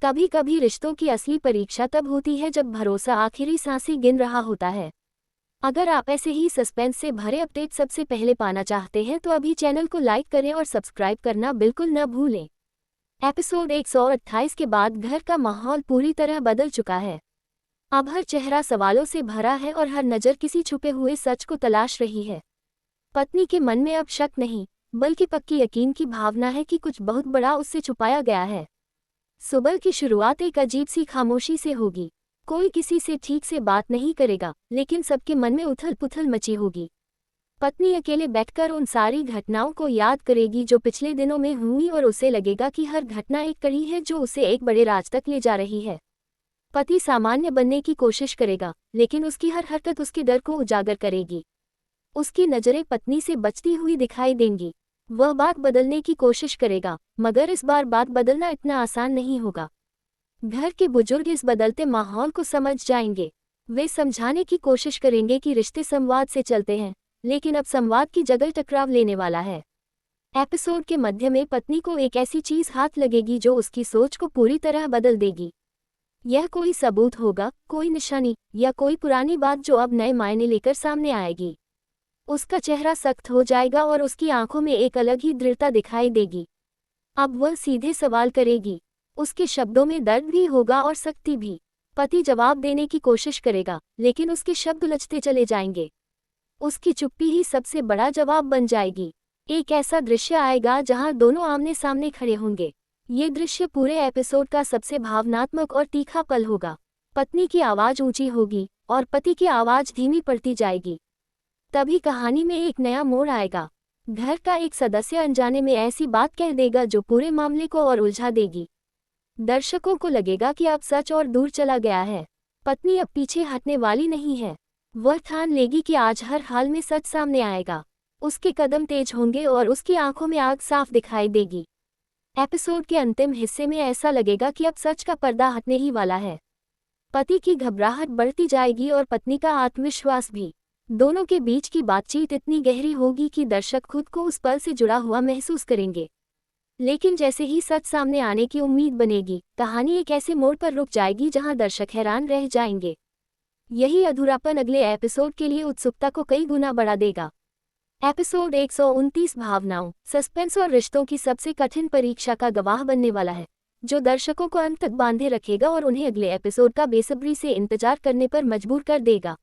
कभी कभी रिश्तों की असली परीक्षा तब होती है जब भरोसा आखिरी सांसें गिन रहा होता है। अगर आप ऐसे ही सस्पेंस से भरे अपडेट सबसे पहले पाना चाहते हैं तो अभी चैनल को लाइक करें और सब्सक्राइब करना बिल्कुल न भूलें। एपिसोड 128 के बाद घर का माहौल पूरी तरह बदल चुका है। अब हर चेहरा सवालों से भरा है और हर नज़र किसी छुपे हुए सच को तलाश रही है। पत्नी के मन में अब शक नहीं, बल्कि पक्की यकीन की भावना है कि कुछ बहुत बड़ा उससे छुपाया गया है। सुबह की शुरुआत एक अजीब सी खामोशी से होगी। कोई किसी से ठीक से बात नहीं करेगा, लेकिन सबके मन में उथल पुथल मची होगी। पत्नी अकेले बैठकर उन सारी घटनाओं को याद करेगी जो पिछले दिनों में हुई और उसे लगेगा कि हर घटना एक कड़ी है जो उसे एक बड़े राज तक ले जा रही है। पति सामान्य बनने की कोशिश करेगा, लेकिन उसकी हर हरकत उसके डर को उजागर करेगी। उसकी नज़रें पत्नी से बचती हुई दिखाई देंगी। वह बात बदलने की कोशिश करेगा, मगर इस बार बात बदलना इतना आसान नहीं होगा। घर के बुजुर्ग इस बदलते माहौल को समझ जाएंगे। वे समझाने की कोशिश करेंगे कि रिश्ते संवाद से चलते हैं, लेकिन अब संवाद की जगह टकराव लेने वाला है। एपिसोड के मध्य में पत्नी को एक ऐसी चीज हाथ लगेगी जो उसकी सोच को पूरी तरह बदल देगी। यह कोई सबूत होगा, कोई निशानी, या कोई पुरानी बात जो अब नए मायने लेकर सामने आएगी। उसका चेहरा सख्त हो जाएगा और उसकी आंखों में एक अलग ही दृढ़ता दिखाई देगी। अब वह सीधे सवाल करेगी। उसके शब्दों में दर्द भी होगा और सख्ती भी। पति जवाब देने की कोशिश करेगा, लेकिन उसके शब्द उलझते चले जाएंगे। उसकी चुप्पी ही सबसे बड़ा जवाब बन जाएगी। एक ऐसा दृश्य आएगा जहां दोनों आमने सामने खड़े होंगे। ये दृश्य पूरे एपिसोड का सबसे भावनात्मक और तीखा पल होगा। पत्नी की आवाज़ ऊंची होगी और पति की आवाज़ धीमी पड़ती जाएगी। तभी कहानी में एक नया मोड़ आएगा। घर का एक सदस्य अनजाने में ऐसी बात कह देगा जो पूरे मामले को और उलझा देगी। दर्शकों को लगेगा कि अब सच और दूर चला गया है। पत्नी अब पीछे हटने वाली नहीं है। वह ठान लेगी कि आज हर हाल में सच सामने आएगा। उसके कदम तेज होंगे और उसकी आंखों में आग साफ दिखाई देगी। एपिसोड के अंतिम हिस्से में ऐसा लगेगा कि अब सच का पर्दा हटने ही वाला है। पति की घबराहट बढ़ती जाएगी और पत्नी का आत्मविश्वास भी। दोनों के बीच की बातचीत इतनी गहरी होगी कि दर्शक खुद को उस पल से जुड़ा हुआ महसूस करेंगे। लेकिन जैसे ही सच सामने आने की उम्मीद बनेगी, कहानी एक ऐसे मोड़ पर रुक जाएगी जहां दर्शक हैरान रह जाएंगे। यही अधूरापन अगले एपिसोड के लिए उत्सुकता को कई गुना बढ़ा देगा। एपिसोड 129 भावनाओं, सस्पेंस और रिश्तों की सबसे कठिन परीक्षा का गवाह बनने वाला है, जो दर्शकों को अंत तक बांधे रखेगा और उन्हें अगले एपिसोड का बेसब्री से इंतजार करने पर मजबूर कर देगा।